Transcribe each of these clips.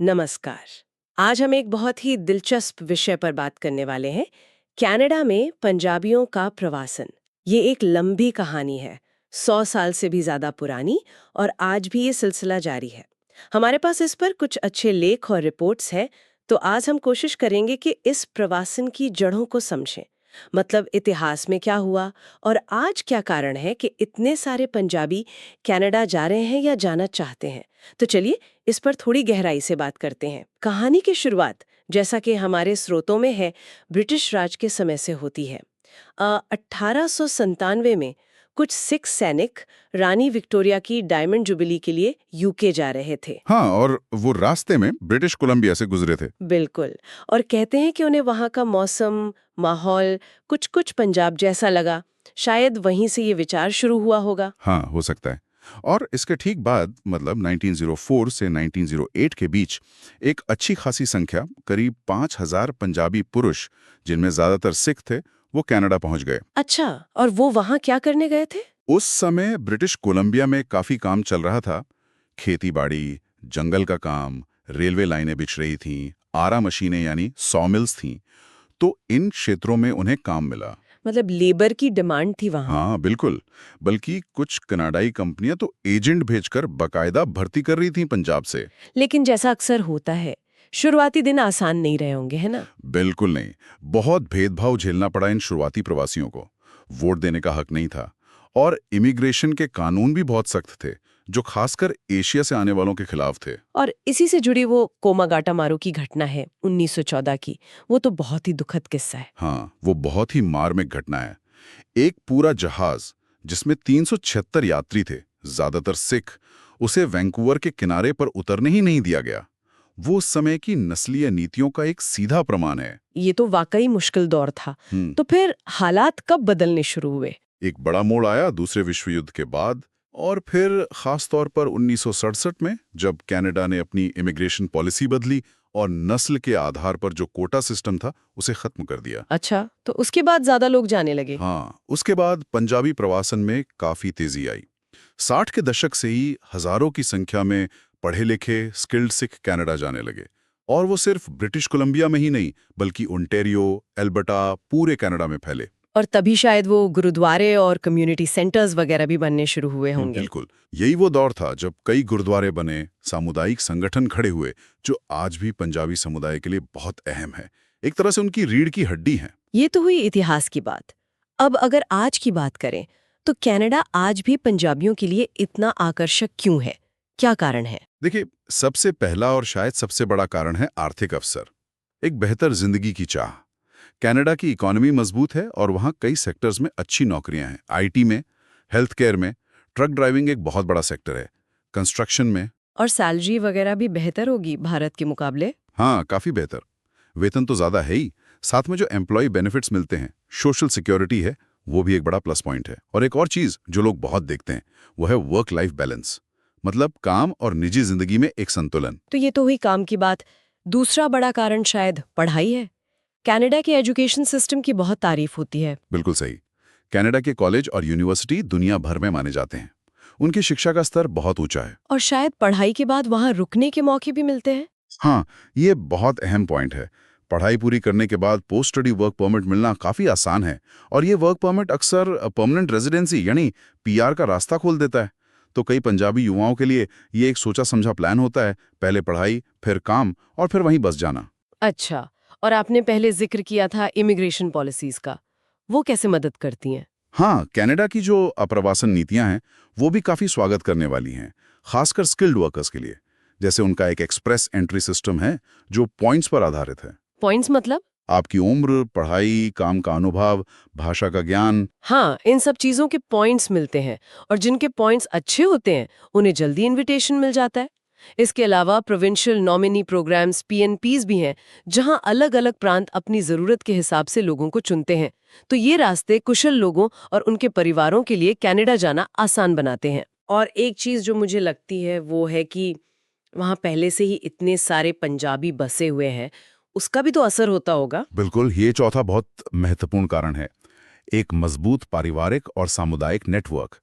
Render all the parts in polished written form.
नमस्कार। आज हम एक बहुत ही दिलचस्प विषय पर बात करने वाले हैं। कनाडा में पंजाबियों का प्रवासन। ये एक लंबी कहानी है, 100 साल से भी ज्यादा पुरानी, और आज भी ये सिलसिला जारी है। हमारे पास इस पर कुछ अच्छे लेख और रिपोर्ट्स हैं, तो आज हम कोशिश करेंगे कि इस प्रवासन की जड़ों को समझें। मतलब इतिहास में क्या हुआ और आज क्या कारण है कि इतने सारे पंजाबी कनाडा जा रहे हैं या जाना चाहते हैं। तो चलिए इस पर थोड़ी गहराई से बात करते हैं। कहानी की शुरुआत, जैसा कि हमारे स्रोतों में है, ब्रिटिश राज के समय से होती है। 1897 में कुछ सिख सैनिक रानी विक्टोरिया की डायमंड जुबिली के लिए यूके जा रहे थे। हाँ, और वो रास्ते में ब्रिटिश कोलंबिया से गुजरे थे। बिल्कुल। और कहते हैं कि उन्हें वहाँ का मौसम, माहौल कुछ कुछ पंजाब जैसा लगा। शायद वहीं से ये विचार शुरू हुआ होगा। हाँ, हो सकता है। और इसके ठीक बाद मतलब 1904 से 1908 के बीच एक अच्छी खासी संख्या, करीब 5,000 पंजाबी पुरुष, जिनमें ज्यादातर सिख थे, वो कनाडा पहुंच गए। अच्छा, और वो वहाँ क्या करने गए थे? उस समय ब्रिटिश कोलंबिया में काफी काम चल रहा था। खेती बाड़ी, जंगल का काम, रेलवे लाइनें बिछ रही थीं, आरा मशीनें यानी सॉमिल्स थीं। तो इन क्षेत्रों में उन्हें काम मिला। मतलब लेबर की डिमांड थी वहाँ। हाँ, बिल्कुल। बल्कि कुछ कनाडाई कंपनियां तो एजेंट भेजकर बकायदा भर्ती कर रही थीं पंजाब से। लेकिन जैसा अक्सर होता है, शुरुआती दिन आसान नहीं रहे होंगे, है ना? बिल्कुल नहीं। बहुत भेदभाव झेलना पड़ा इन शुरुआती प्रवासियों को। वोट देने का हक नहीं था और इमिग्रेशन के कानून भी बहुत सख्त थे, जो खासकर एशिया से आने वालों के खिलाफ थे। और इसी से जुड़ी वो कोमागाटा मारू की घटना है 1914 की, वो तो बहुत ही दुखद किस्सा है। हाँ, वो बहुत ही मार्मिक घटना है। एक पूरा जहाज जिसमें 376 यात्री थे, ज्यादातर सिख, उसे वैंकूवर के किनारे पर उतरने ही नहीं दिया गया। वो उस समय की नस्लीय नीतियों का एक सीधा प्रमाण है। ये तो वाकई मुश्किल दौर था। हम्म। तो फिर हालात कब बदलने शुरू हुए? एक बड़ा मोड़ आया दूसरे विश्व युद्ध के बाद, और फिर खास तौर पर 1967 में, जब कनाडा ने अपनी इमिग्रेशन पॉलिसी बदली और नस्ल के आधार पर जो कोटा सिस्टम था उसे खत्म कर दिया। अच्छा, तो उसके बाद ज्यादा लोग जाने लगे। हाँ, उसके बाद पंजाबी प्रवासन में काफी तेजी आई। 60 के दशक से ही हजारों की संख्या में पढ़े लिखे स्किल्ड सिख कनाडा जाने लगे। और वो सिर्फ ब्रिटिश कोलंबिया में ही नहीं, बल्कि ओंटारियो, एल्बर्टा, पूरे कनाडा में फैले। और तभी शायद वो गुरुद्वारे और कम्युनिटी सेंटर्स वगैरह भी बनने शुरू हुए होंगे। बिल्कुल। यही वो दौर था जब कई गुरुद्वारे बने, सामुदायिक संगठन खड़े हुए, जो आज भी पंजाबी समुदाय के लिए बहुत अहम है। एक तरह से उनकी रीढ़ की हड्डी है। ये तो हुई इतिहास की बात। अब अगर आज की बात करें, तो कनाडा आज भी पंजाबियों के लिए इतना आकर्षक क्यों है? क्या कारण है? देखिए, सबसे पहला और शायद सबसे बड़ा कारण है आर्थिक अवसर, एक बेहतर जिंदगी की चाह। कनाडा की इकोनॉमी मजबूत है और वहाँ कई सेक्टर्स में अच्छी नौकरियां हैं। आईटी में, हेल्थ केयर में, ट्रक ड्राइविंग एक बहुत बड़ा सेक्टर है, कंस्ट्रक्शन में। और सैलरी वगैरह भी बेहतर होगी भारत के मुकाबले। हाँ, काफी बेहतर। वेतन तो ज्यादा है ही, साथ में जो एम्प्लॉय बेनिफिट्स मिलते हैं, सोशल सिक्योरिटी है, वो भी एक बड़ा प्लस पॉइंट है। और एक और चीज जो लोग बहुत देखते हैं, वो है वर्क लाइफ बैलेंस, मतलब काम और निजी जिंदगी में एक संतुलन। तो ये तो हुई काम की बात। दूसरा बड़ा कारण शायद पढ़ाई है। कनाडा के एजुकेशन सिस्टम की बहुत तारीफ होती है। बिल्कुल सही। कनाडा के कॉलेज और यूनिवर्सिटी दुनिया भर में माने जाते हैं। उनकी शिक्षा का स्तर बहुत ऊंचा है। और शायद पढ़ाई के बाद वहाँ रुकने के मौके भी मिलते हैं। हाँ, ये बहुत अहम पॉइंट है। पढ़ाई पूरी करने के बाद पोस्ट स्टडी वर्क परमिट मिलना काफी आसान है, और ये वर्क परमिट अक्सर परमानेंट रेजिडेंसी यानी पीआर का रास्ता खोल देता है। तो कई पंजाबी युवाओं के लिए ये एक सोचा समझा प्लान होता है, पहले पढ़ाई, फिर काम, और फिर वहीं बस जाना। अच्छा, और आपने पहले जिक्र किया था इमिग्रेशन पॉलिसीज का, वो कैसे मदद करती हैं? हाँ, कनाडा की जो अप्रवासन नीतियां हैं, वो भी काफी स्वागत करने वाली हैं, खासकर स्किल्ड वर्कर्स के लिए। जैसे उनका एक एक्सप्रेस एंट्री सिस्टम है, जो पॉइंट्स पर आधारित है। पॉइंट्स मतलब? आपकी उम्र, पढ़ाई, काम का अनुभव, भाषा का ज्ञान। हाँ, इन सब चीजों के पॉइंट्स मिलते हैं, और जिनके पॉइंट्स अच्छे होते हैं उन्हें जल्दी इनविटेशन मिल जाता है। इसके अलावा प्रोविंशियल नॉमिनी प्रोग्राम्स पीएनपीज भी हैं, जहां अलग-अलग प्रांत अपनी जरूरत के हिसाब से लोगों को चुनते हैं। तो ये रास्ते कुशल लोगों और उनके परिवारों के लिए कनाडा जाना आसान बनाते हैं। और एक चीज जो मुझे लगती है वो है कि वहां पहले से ही इतने सारे पंजाबी बसे हुए हैं, उसका भी तो असर होता होगा। बिल्कुल, ये चौथा बहुत महत्वपूर्ण कारण है। एक मजबूत पारिवारिक और सामुदायिक नेटवर्क।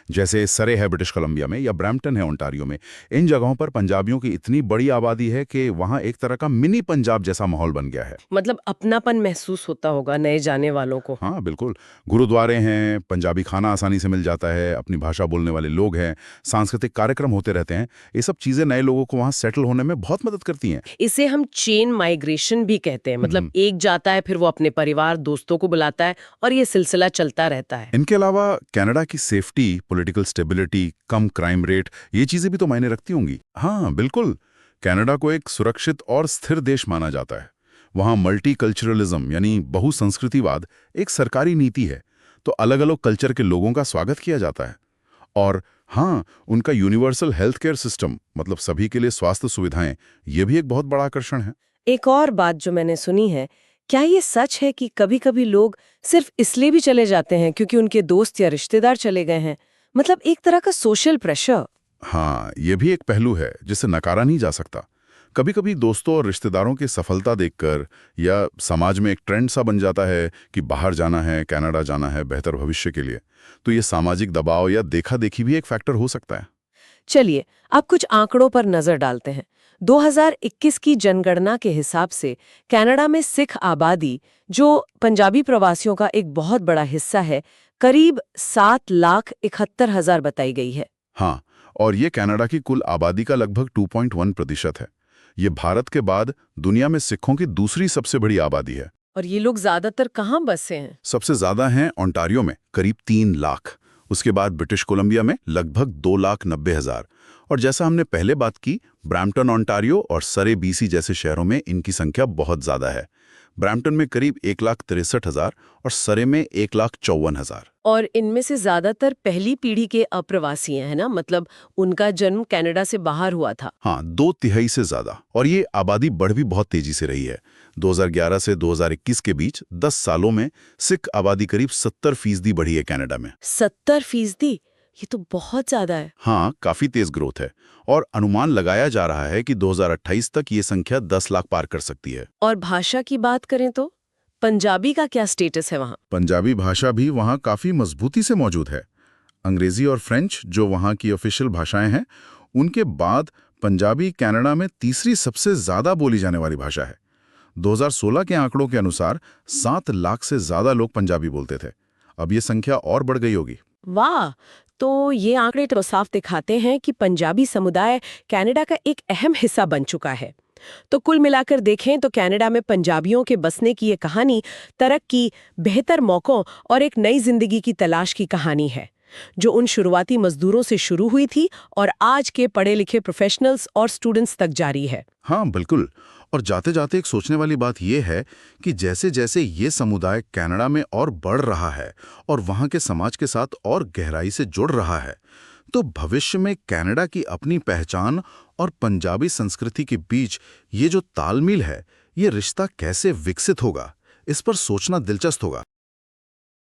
जैसे सरे है ब्रिटिश कोलंबिया में या ब्रैम्पटन है ओंटारियो में। इन जगहों पर पंजाबियों की इतनी बड़ी आबादी है कि वहाँ एक तरह का मिनी पंजाब जैसा माहौल बन गया है। मतलब अपनापन महसूस होता होगा नए जाने वालों को। हाँ बिल्कुल, गुरुद्वारे हैं, पंजाबी खाना आसानी से मिल जाता है, अपनी भाषा बोलने वाले लोग हैं, सांस्कृतिक कार्यक्रम होते रहते हैं। ये सब चीज़ें नए लोगों को वहाँ सेटल होने में बहुत मदद करती हैं। इसे हम चेन माइग्रेशन भी कहते हैं, मतलब एक जाता है फिर वो अपने परिवार दोस्तों को बुलाता है और ये सिलसिला चलता रहता है। इनके अलावा कनाडा की सेफ्टी, पॉलिटिकल स्टेबिलिटी, कम क्राइम रेट, ये चीज़ें भी तो मायने रखती होंगी। हाँ बिल्कुल, कनाडा को एक सुरक्षित और स्थिर देश माना जाता है। वहाँ मल्टीकल्चरलिज्म यानी बहुसंस्कृतिवाद एक सरकारी नीति है, तो अलग अलग कल्चर के लोगों का स्वागत किया जाता है। और हाँ, उनका यूनिवर्सल हेल्थ केयर सिस्टम, मतलब सभी के लिए स्वास्थ्य सुविधाएं, ये भी एक बहुत बड़ा आकर्षण है। एक और बात जो मैंने सुनी है, क्या ये सच है कि कभी-कभी लोग सिर्फ इसलिए भी चले जाते हैं क्योंकि उनके दोस्त या रिश्तेदार चले गए हैं? मतलब एक तरह का सोशल प्रेशर। हाँ, ये भी एक पहलू है जिसे नकारा नहीं जा सकता। कभी कभी दोस्तों और रिश्तेदारों की सफलता देखकर या समाज में एक ट्रेंड सा बन जाता है कि बाहर जाना है, कनाडा जाना है बेहतर भविष्य के लिए, तो ये सामाजिक दबाव या देखा देखी भी एक फैक्टर हो सकता है। चलिए, अब कुछ आंकड़ों पर नजर डालते हैं। 2021 की जनगणना के हिसाब से कनाडा में सिख आबादी, जो पंजाबी प्रवासियों का एक बहुत बड़ा हिस्सा है, करीब 7,71,000 बताई गई है। हाँ, और ये कनाडा की कुल आबादी का लगभग 2.1% है। ये भारत के बाद दुनिया में सिखों की दूसरी सबसे बड़ी आबादी है। और ये लोग ज्यादातर कहाँ बसे हैं? सबसे ज्यादा हैं ओंटारियो में करीब 3 लाख, उसके बाद ब्रिटिश कोलंबिया में लगभग 2,90,000, और जैसा हमने पहले बात की, ब्रैम्पटन ओंटारियो और सरे बीसी जैसे शहरों में इनकी संख्या बहुत ज्यादा है। ब्रैम्पटन में करीब 1,63,000 और सरे में 1,54,000। और इनमें से ज्यादातर पहली पीढ़ी के अप्रवासी हैं, है ना? मतलब उनका जन्म कनाडा से बाहर हुआ था। हाँ, 2/3 से ज्यादा, और ये आबादी बढ़ भी बहुत तेजी से रही है। 2011 से 2021 के बीच 10 सालों में सिख आबादी करीब 70% बढ़ी है कनाडा में। 70%? ये तो बहुत ज्यादा है। हाँ, काफी तेज ग्रोथ है, और अनुमान लगाया जा रहा है कि 2028 तक ये संख्या 10 लाख पार कर सकती है। और भाषा की बात करें तो पंजाबी का क्या स्टेटस है वहाँ? पंजाबी भाषा भी वहाँ काफी मजबूती से मौजूद है। अंग्रेजी और फ्रेंच, जो वहाँ की ऑफिशियल भाषाएं हैं, उनके बाद पंजाबी कनाडा में तीसरी सबसे ज्यादा बोली जाने वाली भाषा है। 2016 के आंकड़ों के अनुसार 7 लाख से ज्यादा लोग पंजाबी बोलते थे। अब ये संख्या और बढ़ गई होगी। वाह! तो ये आंकड़े तो साफ दिखाते हैं कि पंजाबी समुदाय कनाडा का एक अहम हिस्सा बन चुका है। तो कुल मिलाकर देखें तो कनाडा में पंजाबियों के बसने की ये कहानी तरक्की, बेहतर मौकों और एक नई जिंदगी की तलाश की कहानी है, जो उन शुरुआती मजदूरों से शुरू हुई थी और आज के पढ़े लिखे प्रोफेशनल्स और स्टूडेंट्स तक जारी है। हाँ बिल्कुल, और जाते जाते एक सोचने वाली बात यह है कि जैसे जैसे ये समुदाय कनाडा में और बढ़ रहा है और वहाँ के समाज के साथ और गहराई से जुड़ रहा है, तो भविष्य में कनाडा की अपनी पहचान और पंजाबी संस्कृति के बीच ये जो तालमेल है, ये रिश्ता कैसे विकसित होगा, इस पर सोचना दिलचस्प होगा।